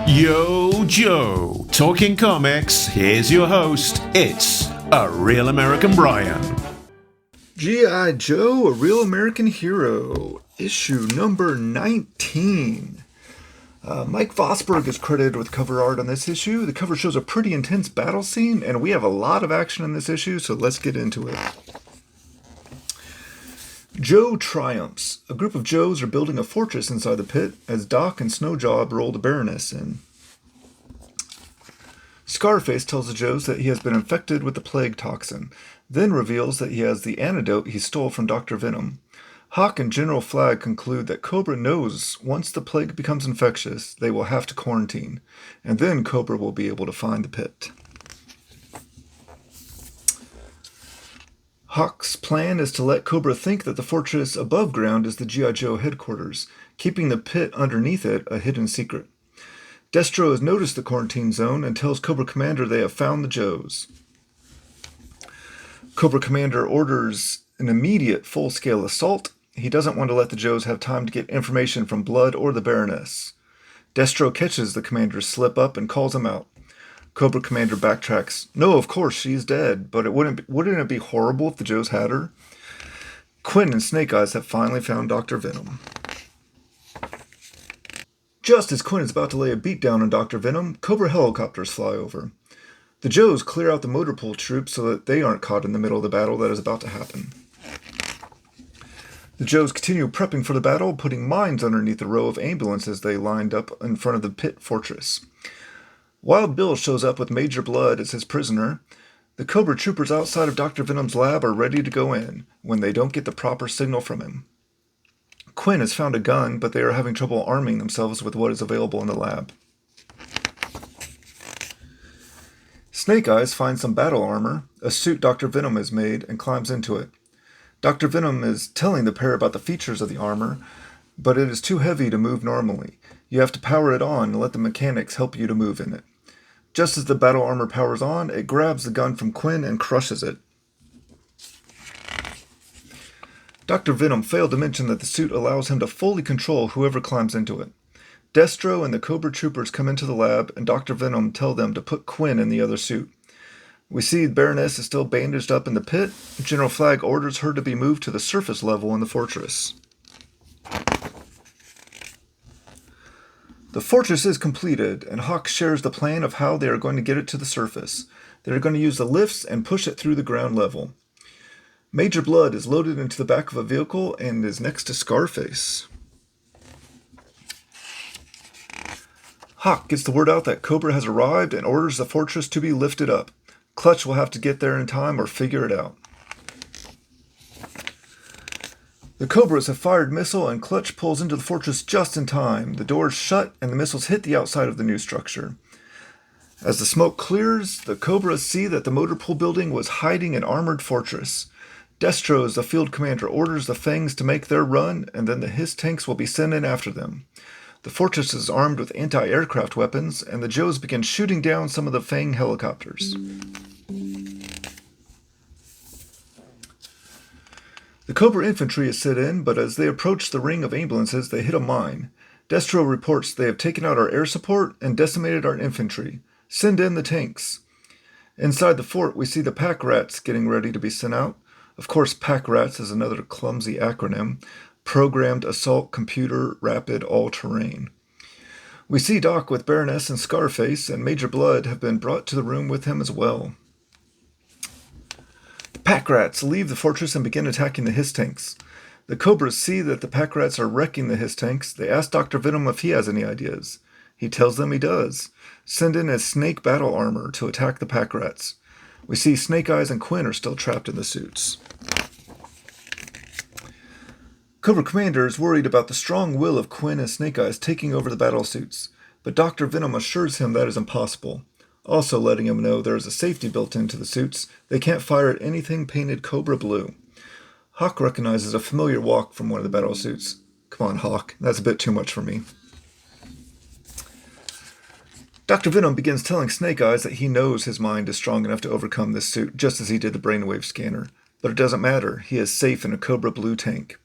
Yo, Joe. Talking comics, here's your host. It's A Real American Brian. G.I. Joe, A Real American Hero, issue number 19. Mike Vosberg is credited with cover art on this issue. The cover shows a pretty intense battle scene, and we have a lot of action in this issue, so let's get into it. Joe triumphs. A group of Joes are building a fortress inside the pit as Doc and Snowjob roll the Baroness in. Scarface tells the Joes that he has been infected with the plague toxin, then reveals that he has the antidote he stole from Dr. Venom. Hawk and General Flagg conclude that Cobra knows once the plague becomes infectious, they will have to quarantine, and then Cobra will be able to find the pit. Hawk's plan is to let Cobra think that the fortress above ground is the G.I. Joe headquarters, keeping the pit underneath it a hidden secret. Destro has noticed the quarantine zone and tells Cobra Commander they have found the Joes. Cobra Commander orders an immediate full-scale assault. He doesn't want to let the Joes have time to get information from Blood or the Baroness. Destro catches the Commander's slip-up and calls him out. Cobra Commander backtracks. No, of course, she's dead, but wouldn't it be horrible if the Joes had her? Kwinn and Snake Eyes have finally found Dr. Venom. Just as Kwinn is about to lay a beatdown on Dr. Venom, Cobra helicopters fly over. The Joes clear out the motor pool troops so that they aren't caught in the middle of the battle that is about to happen. The Joes continue prepping for the battle, putting mines underneath the row of ambulances they lined up in front of the pit fortress. Wild Bill shows up with Major Blood as his prisoner. The Cobra troopers outside of Dr. Venom's lab are ready to go in when they don't get the proper signal from him. Kwinn has found a gun, but they are having trouble arming themselves with what is available in the lab. Snake Eyes finds some battle armor, a suit Dr. Venom has made, and climbs into it. Dr. Venom is telling the pair about the features of the armor, but it is too heavy to move normally. You have to power it on and let the mechanics help you to move in it. Just as the battle armor powers on, it grabs the gun from Kwinn and crushes it. Dr. Venom failed to mention that the suit allows him to fully control whoever climbs into it. Destro and the Cobra troopers come into the lab, and Dr. Venom tell them to put Kwinn in the other suit. We see the Baroness is still bandaged up in the pit. General Flagg orders her to be moved to the surface level in the fortress. The fortress is completed, and Hawk shares the plan of how they are going to get it to the surface. They are going to use the lifts and push it through the ground level. Major Blood is loaded into the back of a vehicle and is next to Scarface. Hawk gets the word out that Cobra has arrived and orders the fortress to be lifted up. Clutch will have to get there in time or figure it out. The Cobras have fired missile and Clutch pulls into the fortress just in time. The doors shut and the missiles hit the outside of the new structure. As the smoke clears, the Cobras see that the motor pool building was hiding an armored fortress. Destro, as the field commander, orders the Fangs to make their run, and then the Hiss tanks will be sent in after them. The fortress is armed with anti-aircraft weapons, and the Joes begin shooting down some of the Fang helicopters. The Cobra infantry is set in, but as they approach the ring of ambulances, they hit a mine. Destro reports they have taken out our air support and decimated our infantry. Send in the tanks. Inside the fort, we see the pack rats getting ready to be sent out. Of course, pack rats is another clumsy acronym. Programmed Assault Computer Rapid All-Terrain. We see Doc with Baroness and Scarface, and Major Blood have been brought to the room with him as well. The pack rats leave the fortress and begin attacking the Hiss tanks. The Cobras see that the pack rats are wrecking the Hiss tanks. They ask Dr. Venom if he has any ideas. He tells them he does. Send in his snake battle armor to attack the pack rats. We see Snake Eyes and Kwinn are still trapped in the suits. Cobra Commander is worried about the strong will of Kwinn and Snake Eyes taking over the battle suits, but Dr. Venom assures him that is impossible, also letting him know there is a safety built into the suits. They can't fire at anything painted Cobra blue. Hawk recognizes a familiar walk from one of the battle suits. Come on, Hawk, that's a bit too much for me. Dr. Venom begins telling Snake Eyes that he knows his mind is strong enough to overcome this suit, just as he did the brainwave scanner. But it doesn't matter, he is safe in a Cobra blue tank.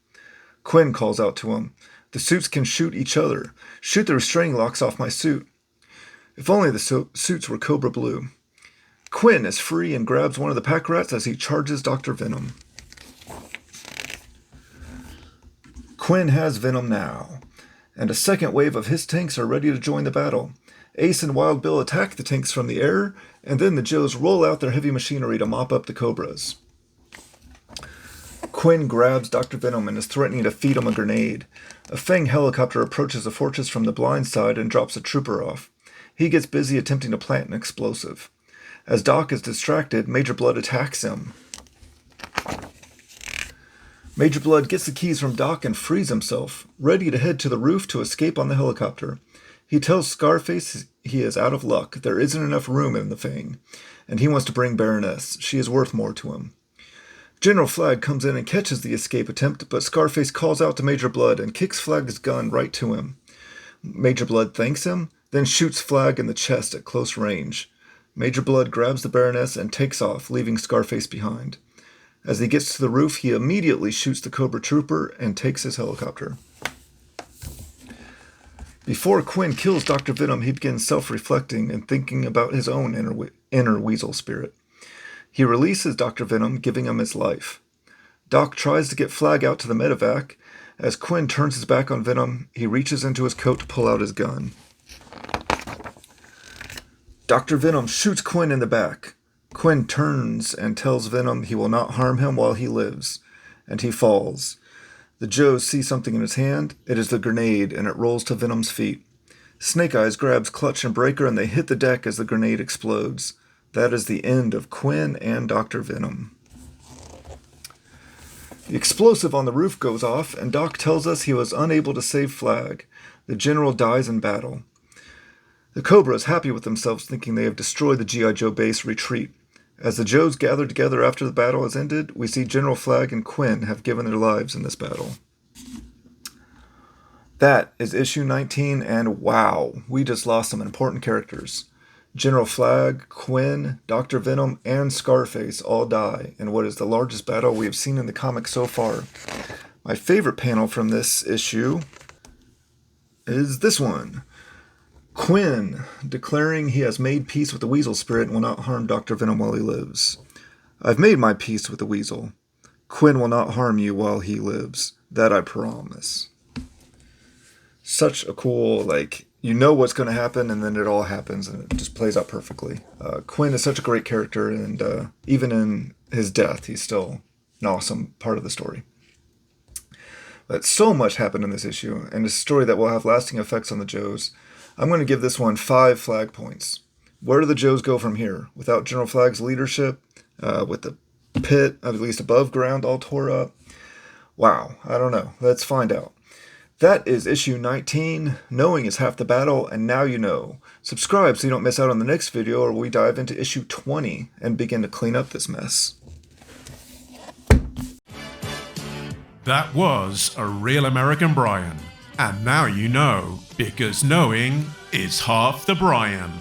Kwinn calls out to him, "The suits can shoot each other. Shoot the restraining locks off my suit." If only the suits were Cobra Blue. Kwinn is free and grabs one of the pack rats as he charges Dr. Venom. Kwinn has Venom now, and a second wave of his tanks are ready to join the battle. Ace and Wild Bill attack the tanks from the air, and then the Joes roll out their heavy machinery to mop up the Cobras. Kwinn grabs Dr. Venom and is threatening to feed him a grenade. A Fang helicopter approaches the fortress from the blind side and drops a trooper off. He gets busy attempting to plant an explosive. As Doc is distracted, Major Blood attacks him. Major Blood gets the keys from Doc and frees himself, ready to head to the roof to escape on the helicopter. He tells Scarface he is out of luck, there isn't enough room in the Fang, and he wants to bring Baroness. She is worth more to him. General Flagg comes in and catches the escape attempt, but Scarface calls out to Major Blood and kicks Flagg's gun right to him. Major Blood thanks him, then shoots Flagg in the chest at close range. Major Blood grabs the Baroness and takes off, leaving Scarface behind. As he gets to the roof, he immediately shoots the Cobra Trooper and takes his helicopter. Before Kwinn kills Dr. Venom, he begins self-reflecting and thinking about his own inner weasel spirit. He releases Dr. Venom, giving him his life. Doc tries to get Flagg out to the medevac. As Kwinn turns his back on Venom, he reaches into his coat to pull out his gun. Dr. Venom shoots Kwinn in the back. Kwinn turns and tells Venom he will not harm him while he lives, and he falls. The Joes see something in his hand. It is the grenade, and it rolls to Venom's feet. Snake Eyes grabs Clutch and Breaker, and they hit the deck as the grenade explodes. That is the end of Kwinn and Dr. Venom. The explosive on the roof goes off, and Doc tells us he was unable to save Flagg. The general dies in battle. The Cobra is happy with themselves, thinking they have destroyed the G.I. Joe base retreat. As the Joes gather together after the battle has ended, we see General Flagg and Kwinn have given their lives in this battle. That is issue 19, and wow, we just lost some important characters. General Flagg, Kwinn, Dr. Venom, and Scarface all die in what is the largest battle we have seen in the comics so far. My favorite panel from this issue is this one. Kwinn declaring he has made peace with the Weasel spirit and will not harm Dr. Venom while he lives. I've made my peace with the Weasel. Kwinn will not harm you while he lives. That I promise. Such a cool, you know what's going to happen, and then it all happens, and it just plays out perfectly. Kwinn is such a great character, and even in his death, he's still an awesome part of the story. But so much happened in this issue, and it's a story that will have lasting effects on the Joes. I'm going to give this one 5 Flagg points. Where do the Joes go from here? Without General Flagg's leadership, with the pit, at least above ground, all tore up? Wow, I don't know. Let's find out. That is issue 19. Knowing is half the battle, and now you know. Subscribe so you don't miss out on the next video, or we dive into issue 20 and begin to clean up this mess. That was a real American Brian. And now you know, because knowing is half the Brian.